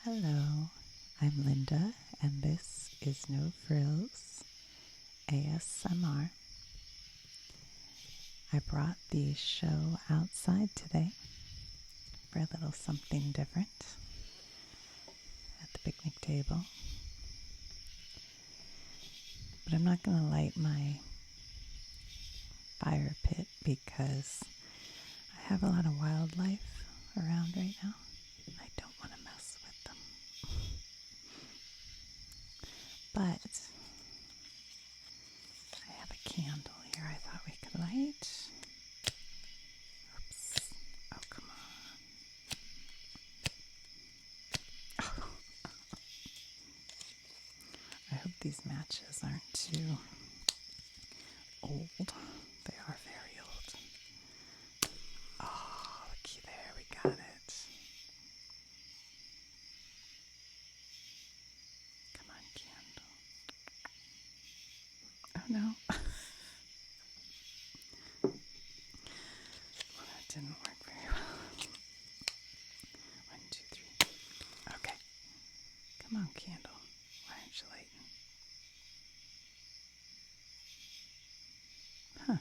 Hello, I'm Linda, and this is No Frills ASMR. I brought the show outside today for a little something different at the picnic table. But I'm not going to light my fire pit because I have a lot of wildlife around right now. I don't want to mess with them. But I have a candle here I thought we could light. Oops. Oh, come on. I hope these matches aren't too old. They are very old. Oh, looky there, we got it. Come on, candle. Oh no. Well, that didn't work very well. 1, 2, 3. Okay. Come on, candle. Why aren't you lighting? Huh.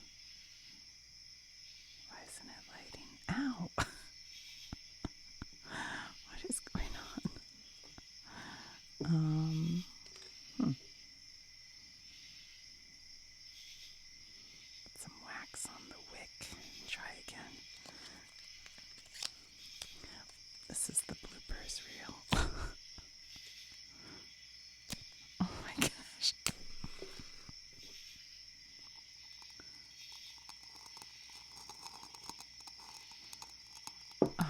Why isn't it lighting? Ow! What is going on? Put some wax on the wick. Try again. This is the bloopers reel. Oh my gosh. Oh.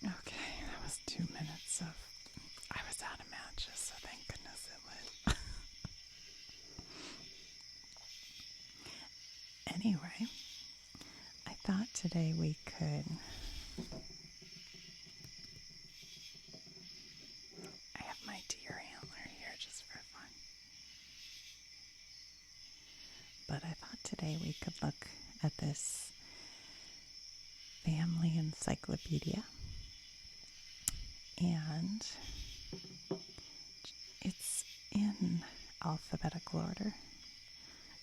Okay, that was 2 minutes of... I was out of matches, so thank goodness it lit. Anyway, I thought today we could... I have my deer antler here just for fun. But I thought today we could look at this family encyclopedia. And it's in alphabetical order,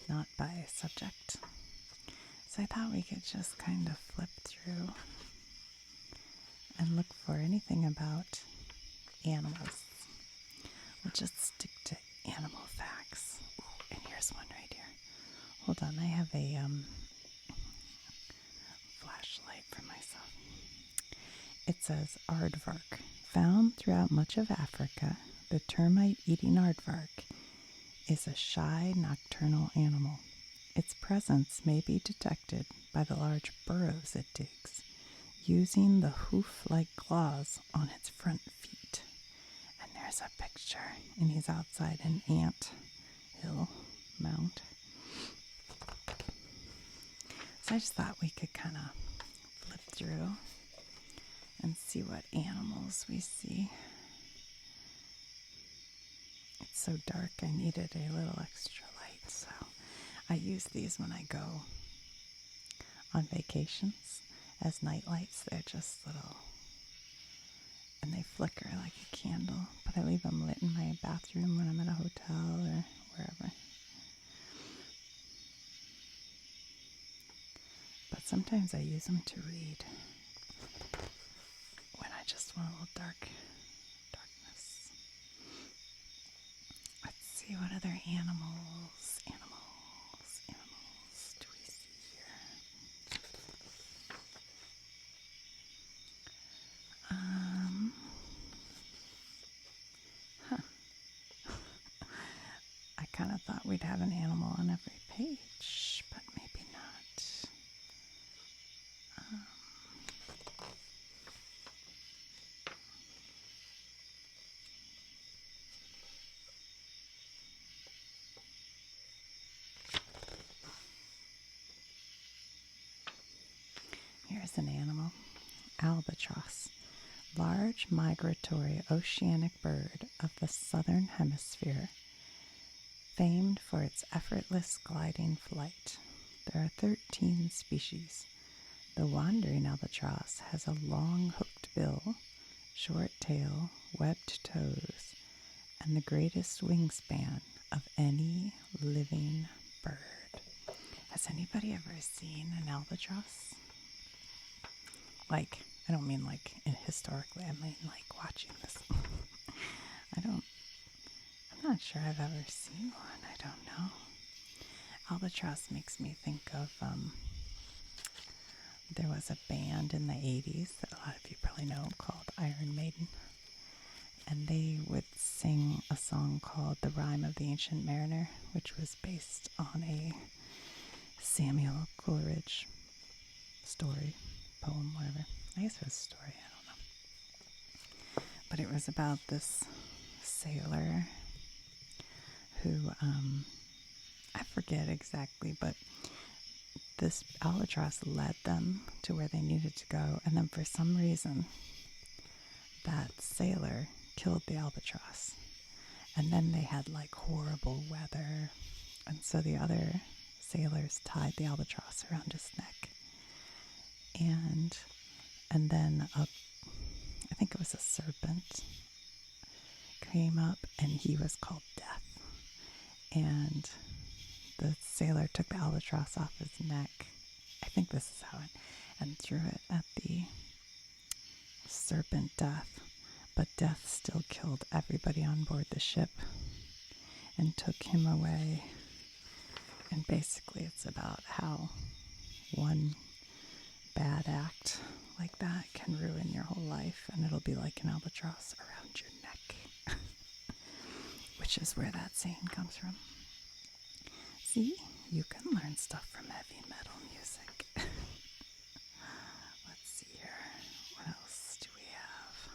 not by subject. So I thought we could just kind of flip through and look for anything about animals. We'll just stick to animal facts. Ooh, and here's one right here. Hold on, I have a flashlight for myself. It says aardvark. Found throughout much of Africa, the termite-eating aardvark is a shy nocturnal animal. Its presence may be detected by the large burrows it digs, using the hoof-like claws on its front feet. And there's a picture, and he's outside an ant hill mound. So I just thought we could kind of flip through and see what animals we see. It's so dark, I needed a little extra light, so I use these when I go on vations as night lights. They're just little, and they flicker like a candle, but I leave them lit in my bathroom when I'm at a hotel or wherever. But sometimes I use them to read when I just want a little darkness. Let's see what other animals do we see here? I kind of thought we'd have an animal on every page, but maybe not. Here's an animal, albatross, large migratory oceanic bird of the southern hemisphere, famed for its effortless gliding flight. There are 13 species. The wandering albatross has a long hooked bill, short tail, webbed toes, and the greatest wingspan of any living bird. Has anybody ever seen an albatross? Like, I don't mean like historically, I mean like watching this. I'm not sure I've ever seen one. I don't know. Albatross makes me think of, there was a band in the 80s that a lot of you probably know called Iron Maiden. And they would sing a song called The Rime of the Ancient Mariner, which was based on a Samuel Coleridge story, poem, whatever. I guess it was a story, I don't know. But it was about this sailor who, I forget exactly, but this albatross led them to where they needed to go. And then for some reason, that sailor killed the albatross. And then they had like horrible weather. And so the other sailors tied the albatross around his neck. And then I think it was a serpent came up, and he was called Death. And the sailor took the albatross off his neck. I think this is how it, and threw it at the serpent Death. But Death still killed everybody on board the ship and took him away. And basically it's about how one bad act like that can ruin your whole life, and it'll be like an albatross around your neck. Which is where that saying comes from. See, you can learn stuff from heavy metal music. Let's see here. What else do we have?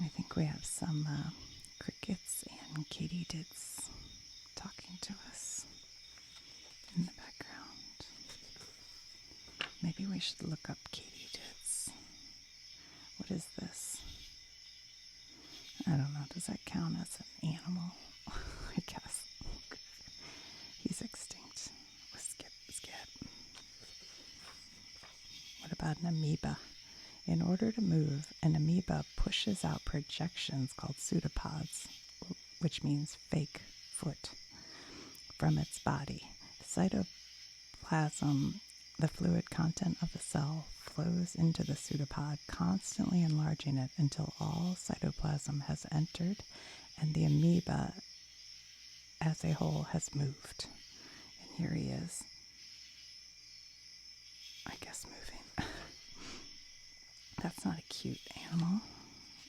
I think we have some crickets and katydids talking to us in the background. Maybe we should look up katydids. What is this? I don't know. Does that count as an animal? I guess. He's extinct. Skip. What about an amoeba? In order to move, an amoeba pushes out projections called pseudopods, which means fake foot, from its body. Cytoplasm, the fluid content of the cell, flows into the pseudopod, constantly enlarging it until all cytoplasm has entered and the amoeba as a whole has moved. And here he is, I guess, moving. That's not a cute animal.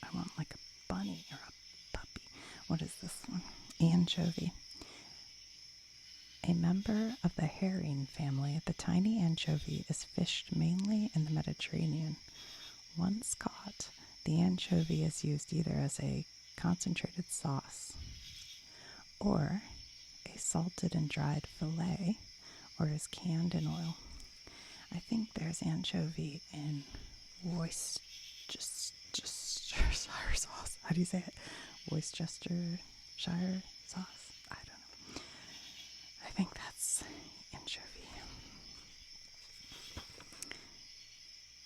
I want like a bunny or a puppy. What is this one? Anchovy. A member of the herring family, the tiny anchovy is fished mainly in the Mediterranean. Once caught, the anchovy is used either as a concentrated sauce or a salted and dried fillet, or is canned in oil. I think there's anchovy in Worcestershire sauce. How do you say it? Worcestershire sauce? I don't know. I think that's anchovy.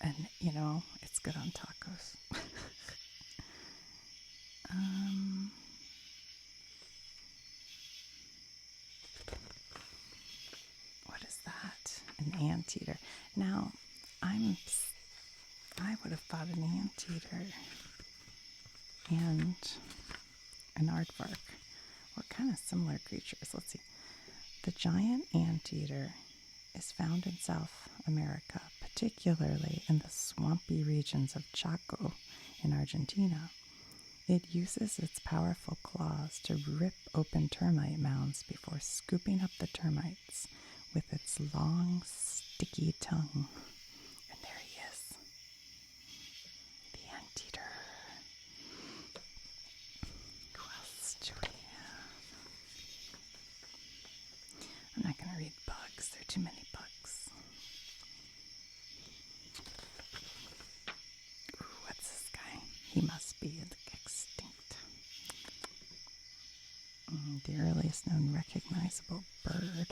And, you know, it's good on tacos. What is that? An anteater. Now, I would have thought an anteater and an aardvark were kind of similar creatures. Let's see. The giant anteater is found in South America, particularly in the swampy regions of Chaco in Argentina. It uses its powerful claws to rip open termite mounds before scooping up the termites with its long, sticky tongue. And there he is, the anteater. Who else do we have? I'm not going to read bugs. There are too many bugs. Ooh, what's this guy? He must be extinct. The earliest known invisible bird,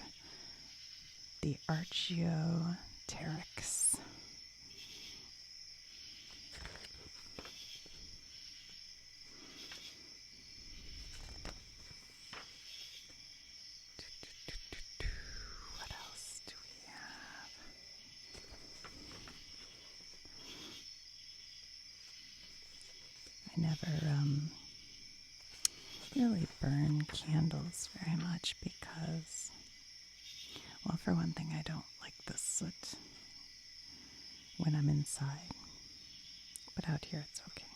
the Archaeopteryx. What else do we have? I never really burn candles very much because, well, for one thing, I don't like the soot when I'm inside, but out here it's okay.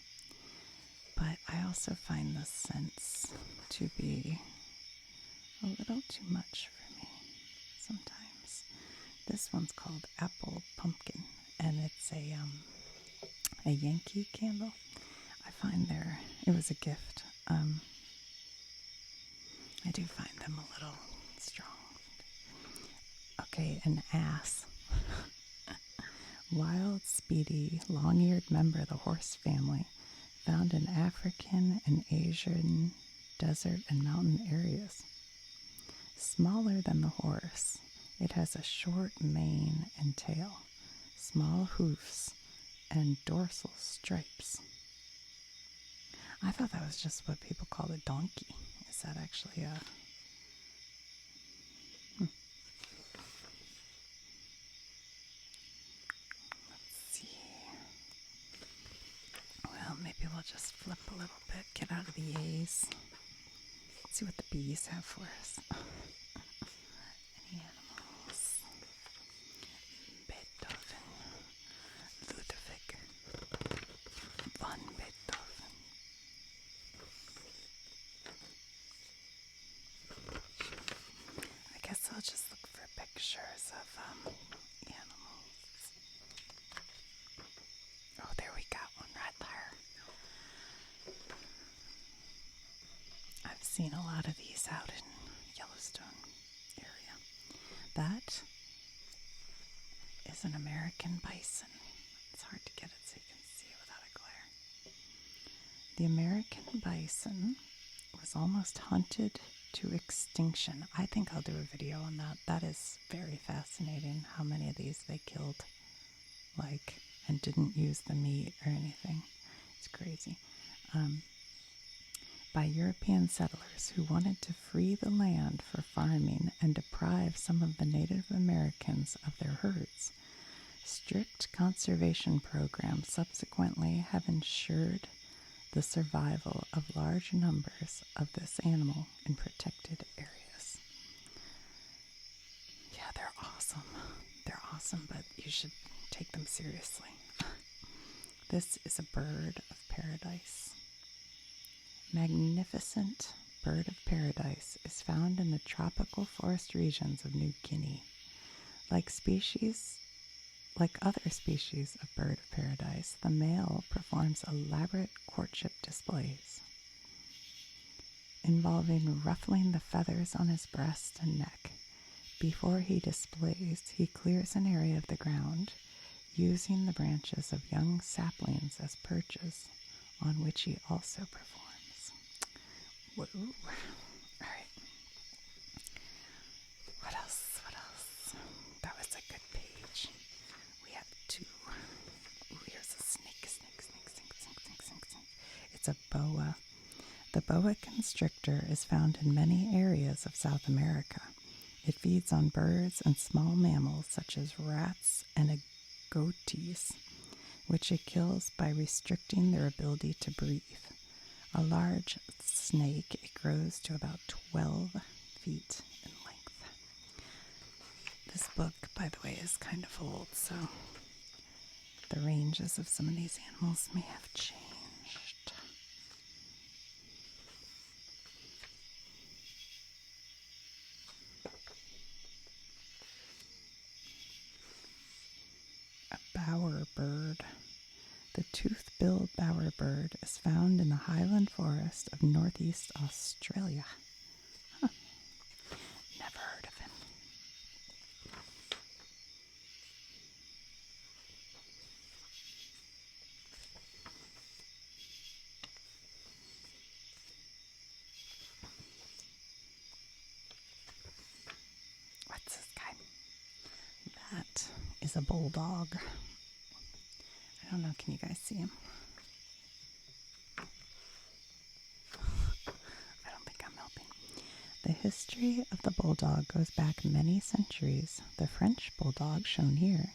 But I also find the scents to be a little too much for me sometimes. This one's called Apple Pumpkin, and it's a Yankee candle. I find it was a gift. I do find them a little strong. Okay, an ass. Wild, speedy, long-eared member of the horse family, found in African and Asian desert and mountain areas. Smaller than the horse, it has a short mane and tail, small hoofs, and dorsal stripes. I thought that was just what people call a donkey. Is that actually a... Let's see. Well, maybe we'll just flip a little bit, get out of the A's. Let's see what the B's have for us. Any animals? Beethoven. Ludwig von Beethoven. I guess I'll just look for pictures of animals. Oh, there we got one right there. I've seen a lot of these out in Yellowstone area. That is an American bison. It's hard to get it so you can see it without a glare. The American bison was almost hunted to extinction. I think I'll do a video on that. That is very fascinating, how many of these they killed, and didn't use the meat or anything. It's crazy. By European settlers who wanted to free the land for farming and deprive some of the Native Americans of their herds. Strict conservation programs subsequently have ensured the survival of large numbers of this animal in protected areas. Yeah, they're awesome. They're awesome, but you should take them seriously. This is a bird of paradise. Magnificent bird of paradise is found in the tropical forest regions of New Guinea. Like other species of bird of paradise, the male performs elaborate courtship displays, involving ruffling the feathers on his breast and neck. Before he displays, he clears an area of the ground, using the branches of young saplings as perches, on which he also performs. Whoa. All right. What else? That was a good page. We have two. Ooh, here's a snake. It's a boa. The boa constrictor is found in many areas of South America. It feeds on birds and small mammals such as rats and agoutis, which it kills by restricting their ability to breathe. A large snake, it grows to about 12 feet in length. This book, by the way, is kind of old, so the ranges of some of these animals may have changed. A bowerbird. The tooth-billed bowerbird is found in the highland forest of northeast Australia. Huh. Never heard of him. That is a bulldog. I don't know, can you guys see him? I don't think I'm helping. The history of the bulldog goes back many centuries. The French bulldog, shown here,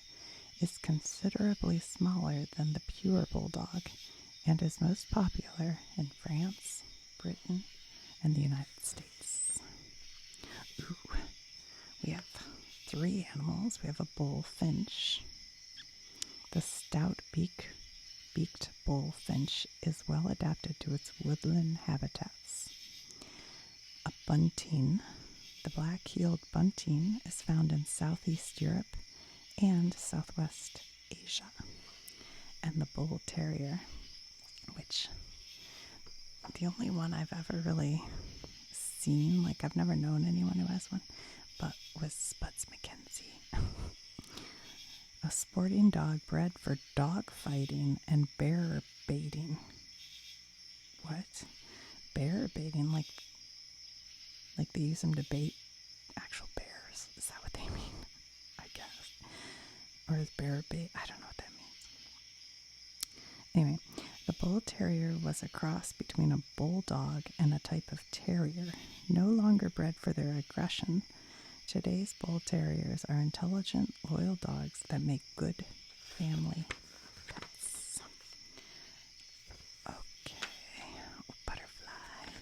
is considerably smaller than the pure bulldog and is most popular in France, Britain, and the United States. Ooh, we have 3 animals. We have a bullfinch. The stout beaked bullfinch is well adapted to its woodland habitats. A bunting, the black-heeled bunting, is found in Southeast Europe and Southwest Asia. And the bull terrier, which the only one I've ever really seen, like I've never known anyone who has one, but was Spuds McKenzie. A sporting dog bred for dog fighting and bear baiting. What? Bear baiting? Like they use them to bait actual bears? Is that what they mean? I guess. Or is bear bait? I don't know what that means. Anyway, the bull terrier was a cross between a bulldog and a type of terrier, no longer bred for their aggression. Today's bull terriers are intelligent, loyal dogs that make good family pets. Okay, butterfly.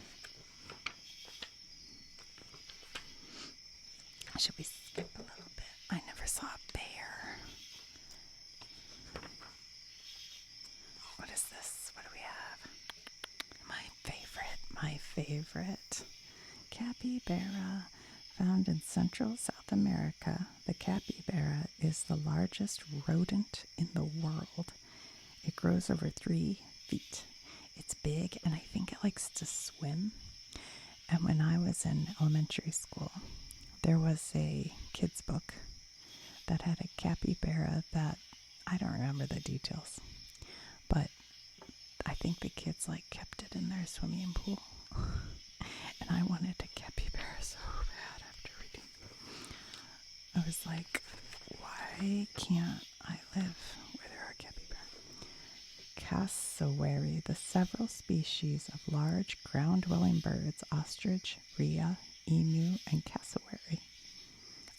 Should we skip a little bit? I never saw a bear. What is this? What do we have? My favorite. Capybara. Found in Central South America, the capybara is the largest rodent in the world. It grows over 3 feet. It's big, and I think it likes to swim. And when I was in elementary school, there was a kid's book that had a capybara that, I don't remember the details, but I think the kids kept it in their swimming pool. And I wanted a capybara so bad after reading. I was like, why can't I live where there are capybara? Cassowary, the several species of large ground-dwelling birds, ostrich, rhea, emu, and cassowary,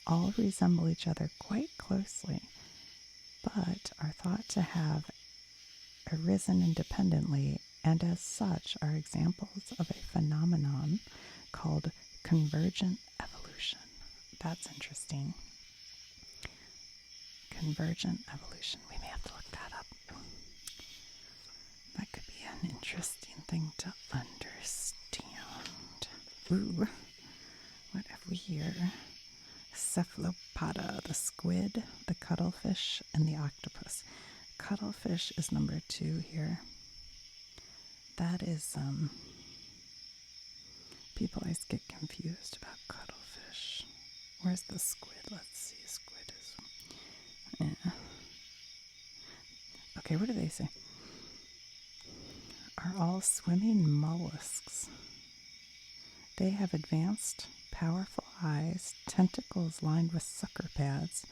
all resemble each other quite closely, but are thought to have arisen independently, and as such are examples of a phenomenon called convergent evolution. That's interesting. Convergent evolution. We may have to look that up. That could be an interesting thing to understand. Ooh, what have we here? Cephalopoda, the squid, the cuttlefish, and the octopus. Cuttlefish is number 2 here. That is, people always get confused about cuttlefish. Where's the squid? Let's see, squid is, Okay, what do they say? Are all swimming mollusks. They have advanced, powerful eyes, tentacles lined with sucker pads,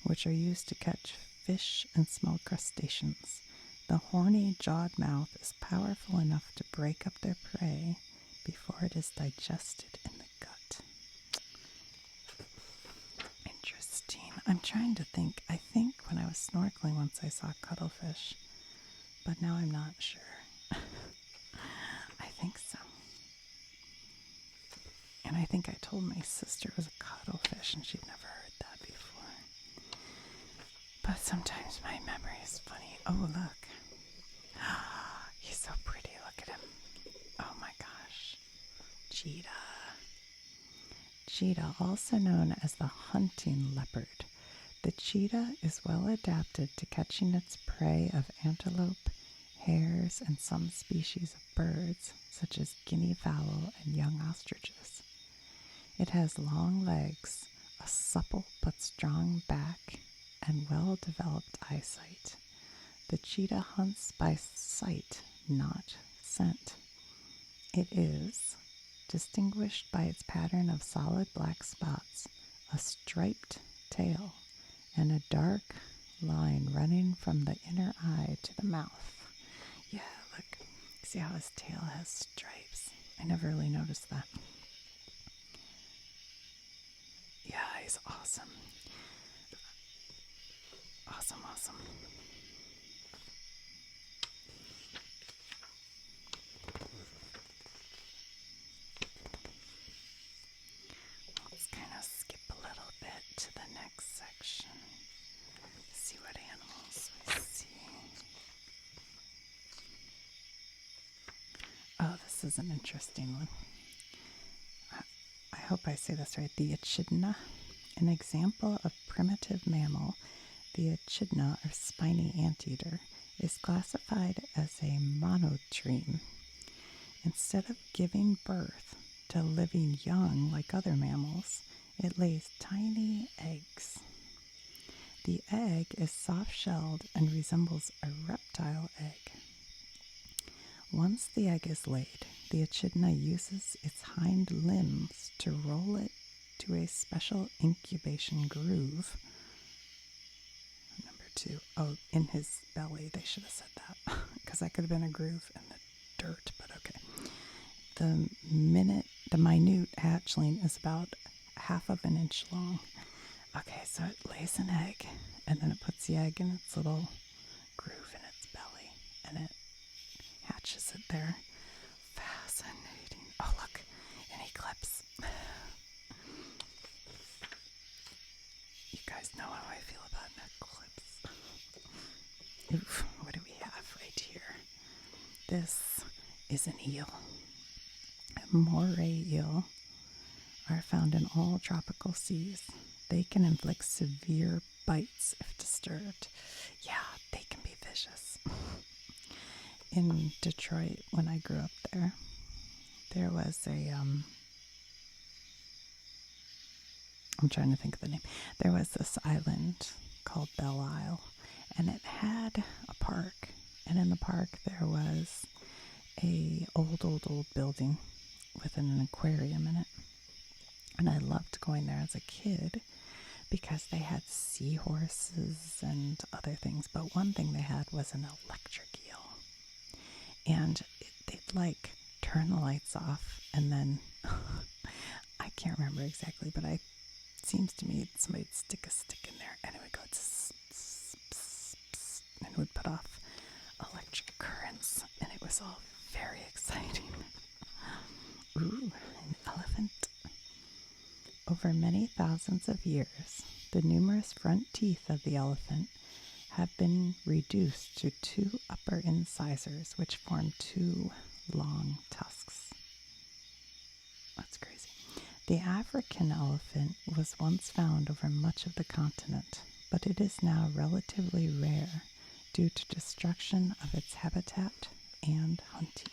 which are used to catch fish and small crustaceans. The horny, jawed mouth is powerful enough to break up their prey before it is digested in the gut. Interesting. I'm trying to think. I think when I was snorkeling once I saw cuttlefish, but now I'm not sure. I think so. And I think I told my sister it was a cuttlefish and she'd never heard that before. But sometimes my memory is funny. Oh, look. He's so pretty. Look at him. Oh my gosh. Cheetah. Cheetah, also known as the hunting leopard. The cheetah is well adapted to catching its prey of antelope, hares, and some species of birds, such as guinea fowl and young ostriches. It has long legs, a supple but strong back, and well-developed eyesight. The cheetah hunts by sight, not scent. It is distinguished by its pattern of solid black spots, a striped tail, and a dark line running from the inner eye to the mouth. Yeah, look. See how his tail has stripes? I never really noticed that. Yeah, he's awesome. Awesome, awesome. Let's kind of skip a little bit to the next section. See what animals we see. Oh, this is an interesting one. I hope I say this right. The echidna, an example of primitive mammal. The echidna, or spiny anteater, is classified as a monotreme. Instead of giving birth to living young like other mammals, it lays tiny eggs. The egg is soft-shelled and resembles a reptile egg. Once the egg is laid, the echidna uses its hind limbs to roll it to a special incubation groove. Number 2. Oh, in his belly. They should have said that, because that could have been a groove in the dirt, but okay. The minute hatchling is about half of an inch long. Okay, so it lays an egg, and then it puts the egg in its little groove in its belly, and it hatches it there. Fascinating. Oh, look, an eclipse. You guys know how I feel about an eclipse. Oof, what do we have right here? This is an eel. Moray eel are found in all tropical seas. They can inflict severe bites if disturbed. Yeah, they can be vicious. In Detroit, when I grew up there was a, I'm trying to think of the name. There was this island called Belle Isle, and it had a park. And in the park, there was a old building with an aquarium in it. And I loved going there as a kid because they had seahorses and other things. But one thing they had was an electric eel. And they'd like turn the lights off, and then I can't remember exactly, but it seems to me somebody'd stick a stick in there and it would go tss, tss, tss, tss, and it would put off electric currents, and it was all very exciting. Ooh, an elephant. Over many thousands of years, the numerous front teeth of the elephant have been reduced to 2 upper incisors, which form 2 long tusks. That's crazy. The African elephant was once found over much of the continent, but it is now relatively rare due to destruction of its habitat and hunting.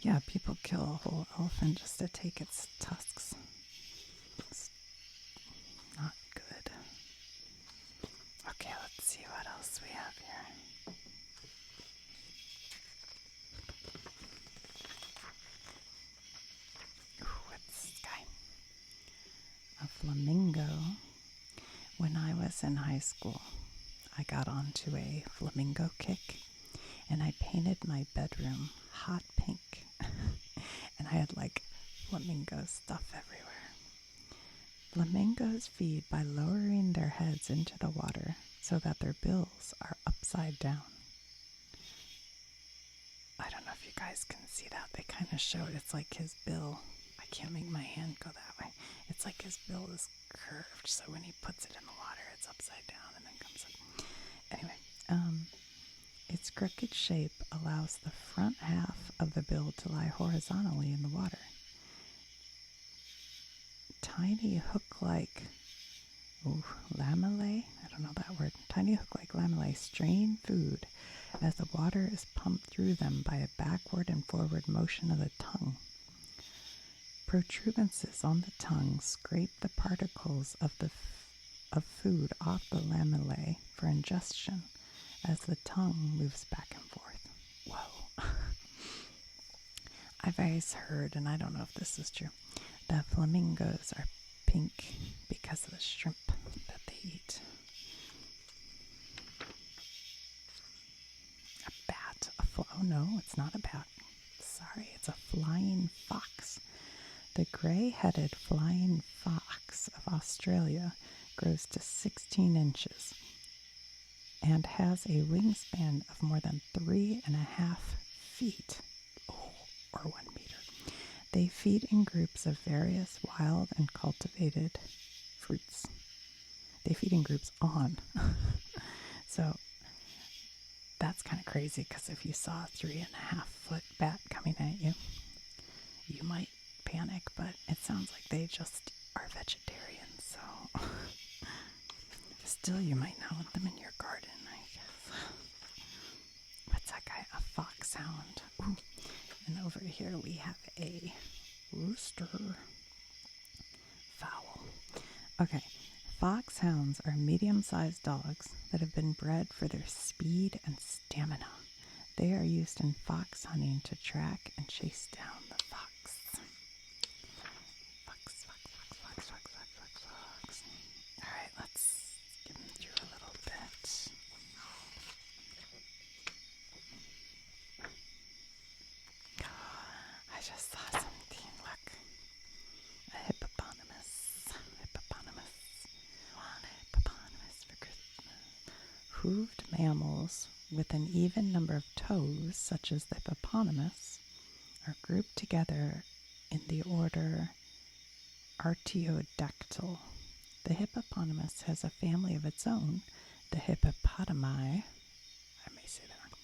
Yeah, people kill a whole elephant just to take its tusks. It's not good. Okay, let's see what else we have here. Ooh, what's this guy? A flamingo. When I was in high school, I got onto a flamingo kick, and I painted my bedroom hot pink. And I had like flamingo stuff everywhere. Flamingos feed by lowering their heads into the water so that their bills are upside down. I don't know if you guys can see that. They kind of show it. It's like his bill. I can't make my hand go that way. It's like his bill is curved, so when he puts it in the water, it's upside down and then comes up. Anyway, its crooked shape allows the front half of the bill to lie horizontally in the water. Tiny hook-like lamellae, I don't know that word, tiny hook-like lamellae strain food as the water is pumped through them by a backward and forward motion of the tongue. Protuberances on the tongue scrape the particles of food off the lamellae for ingestion, as the tongue moves back and forth. Whoa. I've always heard, and I don't know if this is true, that flamingos are pink because of the shrimp that they eat. A bat. Oh no, it's not a bat. Sorry, it's a flying fox. The gray-headed flying fox of Australia grows to 16 inches and has a wingspan of more than 3.5 feet, or 1 meter. They feed in groups of various wild and cultivated fruits. They feed in groups on. So that's kind of crazy, because if you saw a 3.5-foot bat coming at you, you might panic, but it sounds like they just are vegetarian, so still you might not want them in your garden, I guess. What's that guy? A foxhound. Ooh. And over here we have a rooster. Fowl. Okay, foxhounds are medium-sized dogs that have been bred for their speed and stamina. They are used in fox hunting to track and chase down the fox. Fox. All right, let's get them through a little bit. I just saw something. Look. A hippopotamus. Want a hippopotamus for Christmas. Hooved mammals with an even number of toes, such as the hippopotamus, are grouped together in the order Artiodactyl. The hippopotamus has a family of its own, the hippopotami. I may say that wrong.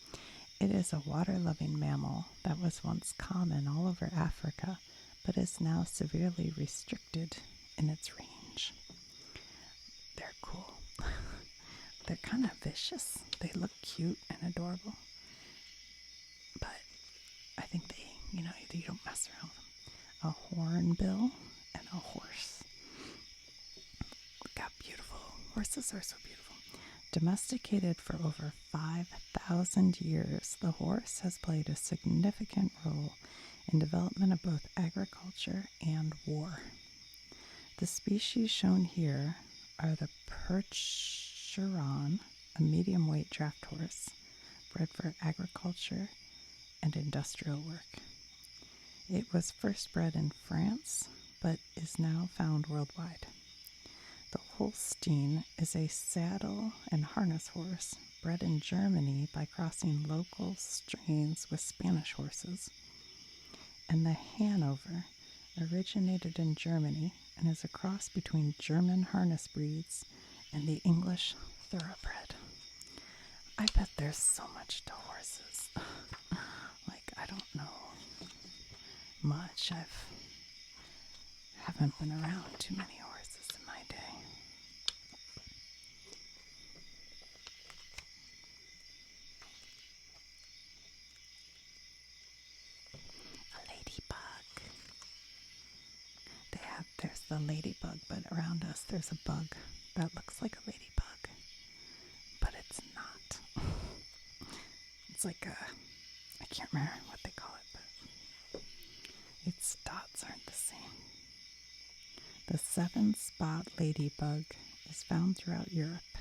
It is a water-loving mammal that was once common all over Africa, but is now severely restricted in its range. They're cool. They're kind of vicious. They look cute and adorable, but I think they, you don't mess around with them. A hornbill and a horse. Got beautiful. Horses are so beautiful. Domesticated for over 5,000 years, the horse has played a significant role in development of both agriculture and war. The species shown here are the Percheron, a medium-weight draft horse, bred for agriculture and industrial work. It was first bred in France, but is now found worldwide. The Holstein is a saddle and harness horse bred in Germany by crossing local strains with Spanish horses. And the Hanover originated in Germany and is a cross between German harness breeds and the English thoroughbred. I bet there's so much to horses. I don't know much. Haven't been around too many horses in my day. A ladybug. There's the ladybug, but around us there's a bug that looks like a ladybug, but it's not. It's like I can't remember what they call it, but its dots aren't the same. The 7-spot ladybug is found throughout Europe.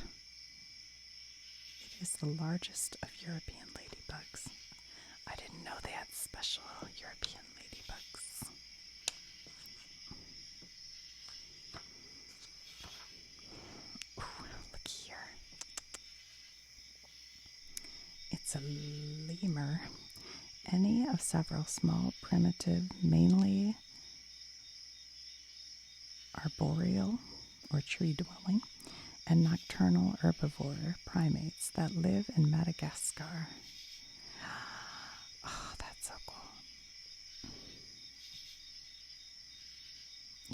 It is the largest of European ladybugs. I didn't know they had special European ladybugs. Ooh, look here. It's a lemur. Any of several small, primitive, mainly arboreal or tree-dwelling and nocturnal herbivore primates that live in Madagascar. Oh, that's so cool.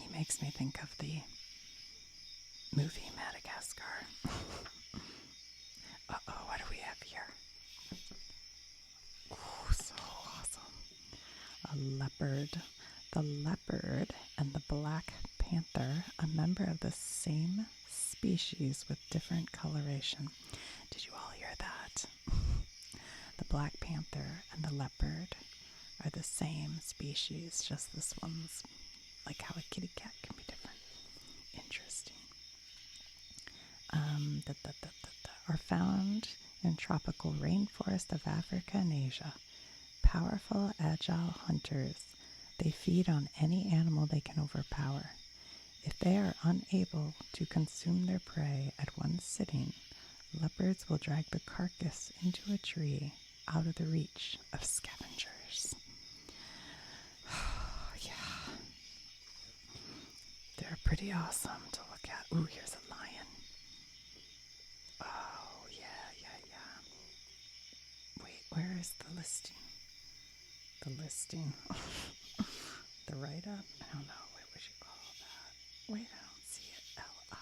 He makes me think of the movie Madagascar. Uh-oh, what do we have here? Oh, so awesome. A leopard. The leopard and the black panther, a member of the same species with different coloration. Did you all hear that? black panther and the leopard are the same species, just this one's like how a kitty cat can be different. Interesting. Are found in tropical rainforest of Africa and Asia. Powerful, agile hunters. They feed on any animal they can overpower. If they are unable to consume their prey at one sitting, leopards will drag the carcass into a tree out of the reach of scavengers. Yeah. They're pretty awesome to look at. Ooh, here's a lion. Oh, yeah. Wait, where is the listing? The listing. The write-up? I don't know. What would you call that? Wait, I don't see it. L-I.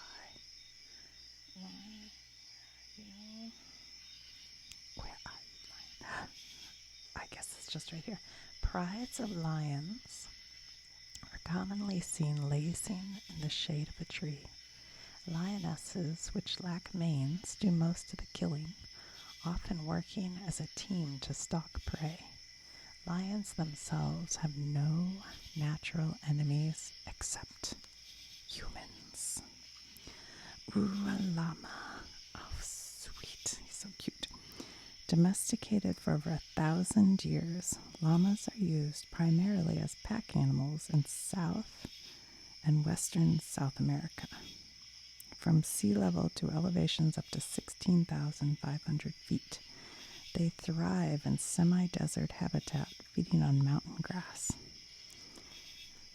Where are you? I guess it's just right here. Prides of lions are commonly seen lazing in the shade of a tree. Lionesses, which lack manes, do most of the killing, often working as a team to stalk prey. Lions themselves have no natural enemies except humans. Ooh, a llama. Oh, sweet. He's so cute. Domesticated for over 1,000 years, llamas are used primarily as pack animals in South and Western South America. From sea level to elevations up to 16,500 feet. They thrive in semi-desert habitat, feeding on mountain grass.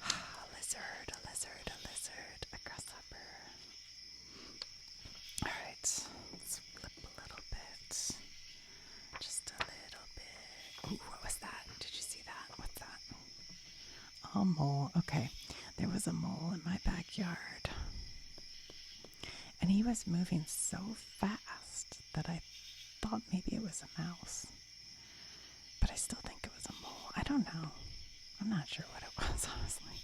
A lizard, a grasshopper. All right, let's flip a little bit. Just a little bit. Ooh, what was that? Did you see that? What's that? A mole. Okay, there was a mole in my backyard. And he was moving so fast that I thought maybe it was a mouse. But I still think it was a mole. I don't know. I'm not sure what it was, honestly.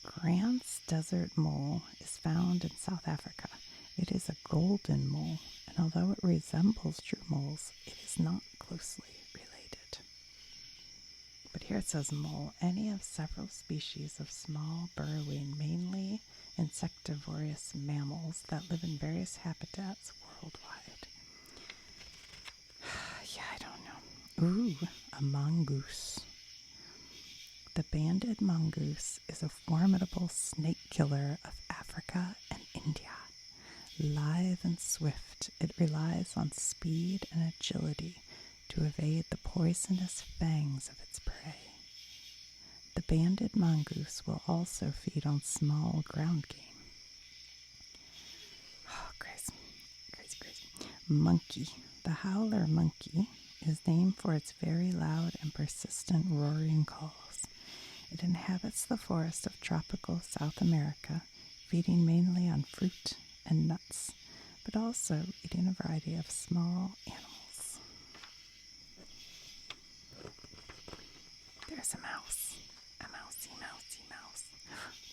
Grant's desert mole is found in South Africa. It is a golden mole, and although it resembles true moles, it is not closely related. But here it says mole, any of several species of small, burrowing, mainly insectivorous mammals that live in various habitats worldwide. Yeah, I don't know. Ooh, a mongoose. The banded mongoose is a formidable snake killer of Africa and India. Lithe and swift, it relies on speed and agility to evade the poisonous fangs of its prey. The banded mongoose will also feed on small ground game. Oh, crazy. Monkey. The howler monkey is named for its very loud and persistent roaring calls. It inhabits the forests of tropical South America, feeding mainly on fruit and nuts, but also eating a variety of small animals. There's a mouse. A mousey mouse.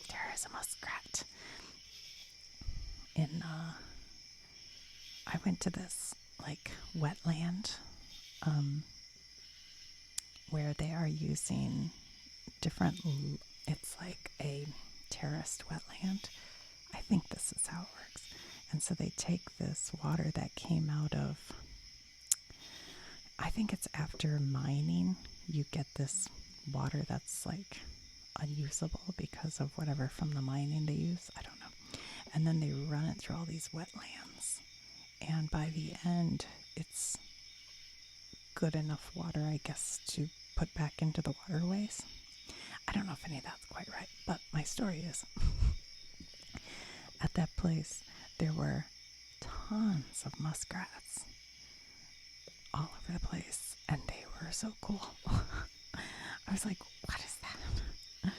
There is a muskrat. I went to this wetland where they are using it's like a terraced wetland. I think this is how it works. And so they take this water that came out of, I think it's after mining, you get this water that's unusable because of whatever from the mining they use. I don't know. And then they run it through all these wetlands. And by the end, it's good enough water, I guess, to put back into the waterways. I don't know if any of that's quite right, but my story is at that place, there were tons of muskrats all over the place, and they were so cool. I was like, what is that?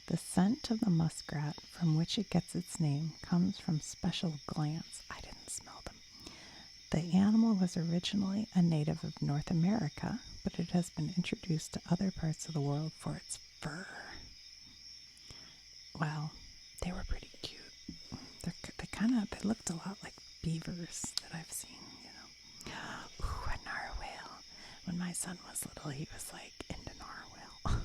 The scent of the muskrat, from which it gets its name, comes from special glands. I didn't smell them. The animal was originally a native of North America, but it has been introduced to other parts of the world for its fur. Well, they were pretty cute. They looked a lot like beavers that I've seen, Ooh, a narwhal. son was little, he was like into narwhal.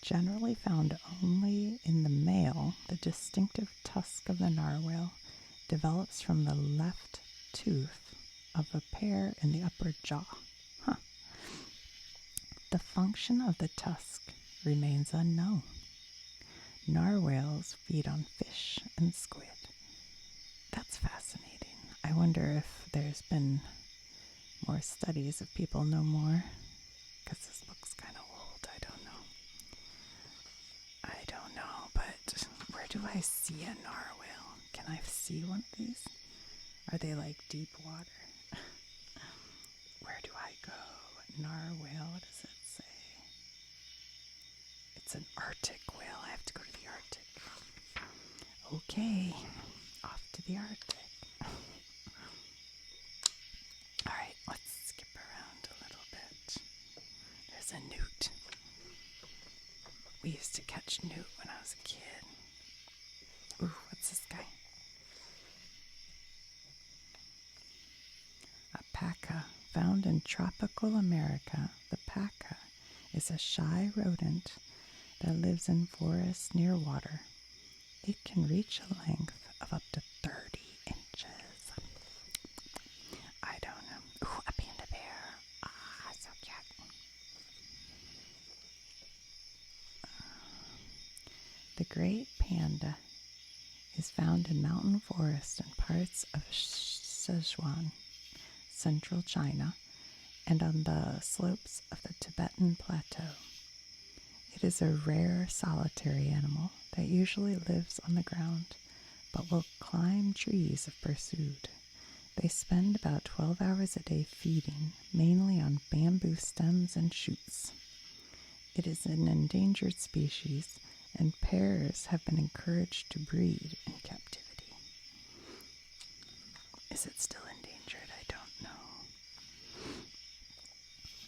Generally found only in the male, the distinctive tusk of the narwhal develops from the left tooth of a pair in the upper jaw. Huh. The function of the tusk remains unknown. Narwhals feed on fish and squid. That's fascinating. I wonder if there's been more studies, if people know more, because this book's kind of old. I don't know, but where do I see a narwhal? Can I see one of these? Are they like deep water? Where do I go? Narwhal, what does it say? It's an Arctic whale. I have to go to the Arctic. Okay, off to the Arctic. All right, let's skip around a little bit. There's a newt. We used to catch newt when I was a kid. Ooh, what's this guy? A paca. Found in tropical America, the paca is a shy rodent that lives in forests near water. It can reach a length of up to 30 inches. I don't know. Ooh, a panda bear. Ah, so cute. The great panda is found in mountain forests in parts of Sichuan, central China, and on the slopes of the Tibetan Plateau. It is a rare solitary animal that usually lives on the ground, but will climb trees if pursued. They spend about 12 hours a day feeding, mainly on bamboo stems and shoots. It is an endangered species, and pairs have been encouraged to breed in captivity. Is it still endangered? I don't know.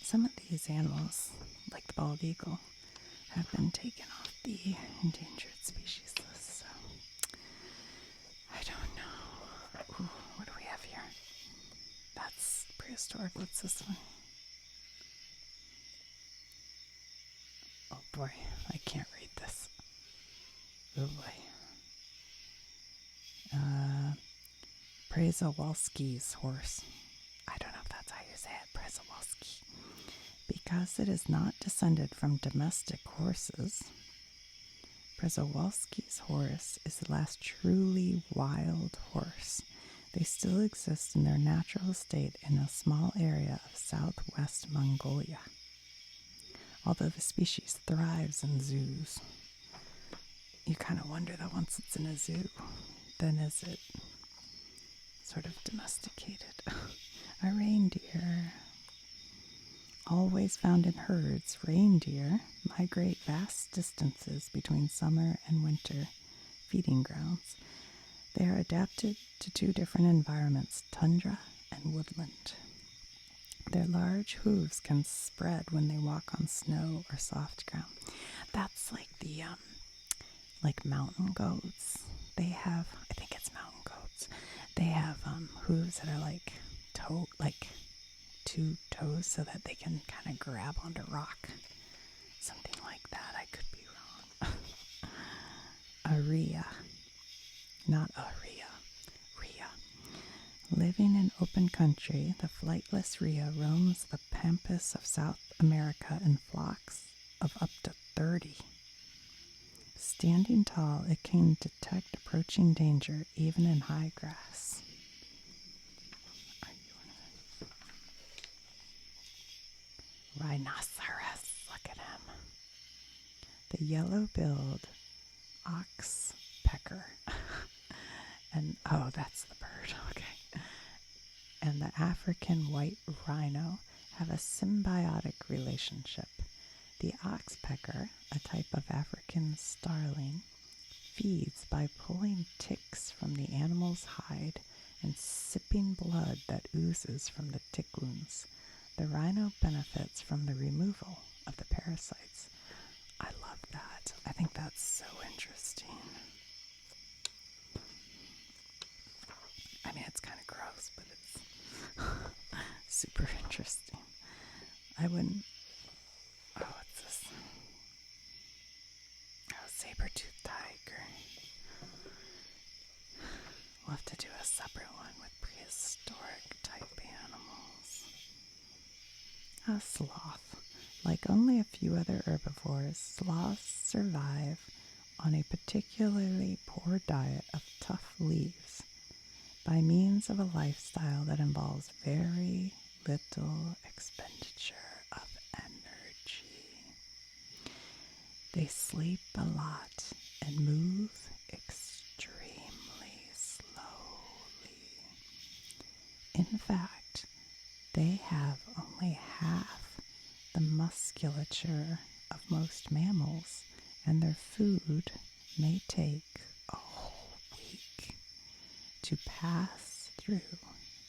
Some of these animals, like the bald eagle, have been taken off the endangered species list, so I don't know. Ooh, what do we have here? That's prehistoric. What's this one? Oh boy, I can't read this. Oh boy. Przewalski's horse. I don't know if that's how you say it, Przewalski. Because it is not descended from domestic horses, Przewalski's horse is the last truly wild horse. They still exist in their natural state in a small area of southwest Mongolia, although the species thrives in zoos. You kind of wonder that once it's in a zoo, then is it sort of domesticated? A reindeer. Always found in herds, reindeer migrate vast distances between summer and winter feeding grounds. They are adapted to two different environments, tundra and woodland. Their large hooves can spread when they walk on snow or soft ground. That's like the like mountain goats. They have, I think it's mountain goats. They have hooves that are like two toes so that they can kind of grab onto rock. Something like that. I could be wrong. Aria. Not Aria. Rhea. Living in open country, the flightless rhea roams the pampas of South America in flocks of up to 30. Standing tall, it can detect approaching danger even in high grass. Rhinoceros, look at him. The yellow-billed oxpecker. And, oh, that's the bird, okay. And the African white rhino have a symbiotic relationship. The oxpecker, a type of African starling, feeds by pulling ticks from the animal's hide and sipping blood that oozes from the tick wounds. The rhino benefits from the removal of the parasites. I love that. I think that's so interesting. I mean, it's kind of gross, but it's super interesting. I wouldn't. Oh, what's this? Oh, saber-toothed tiger. We'll have to do a separate one with prehistoric type animals. A sloth. Like only a few other herbivores, sloths survive on a particularly poor diet of tough leaves by means of a lifestyle that involves very little expenditure of energy. They sleep a lot and move extremely slowly. In fact, they have only half the musculature of most mammals, and their food may take a whole week to pass through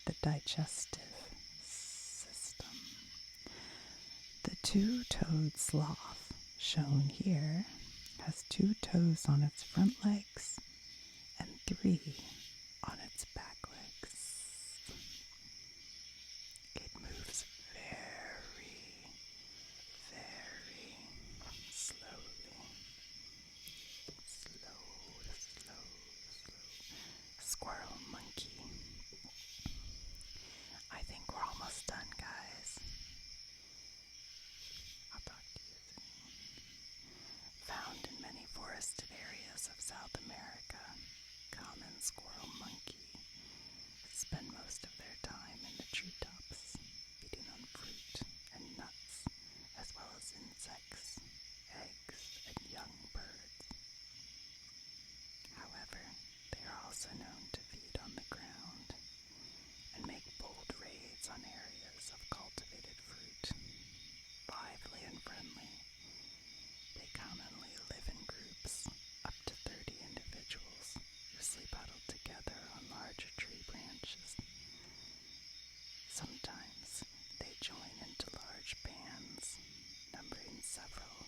the digestive system. The two-toed sloth, shown here, has 2 toes on its front legs and 3 on its back legs. It moves very, very slowly. Slow. Squirrel monkey. I think we're almost done, guys. I'll talk to you soon. Found in many forested areas of South America, common squirrel monkey spend most of their time in the treetops, feeding on fruit and nuts, as well as insects, eggs, and young birds. However, they are also known to feed on the ground and make bold raids on areas of cultivated fruit. Lively and friendly, they commonly live in groups, up to 30 individuals, who sleep huddled together on larger tree branches. Sometimes they join into large bands, numbering several,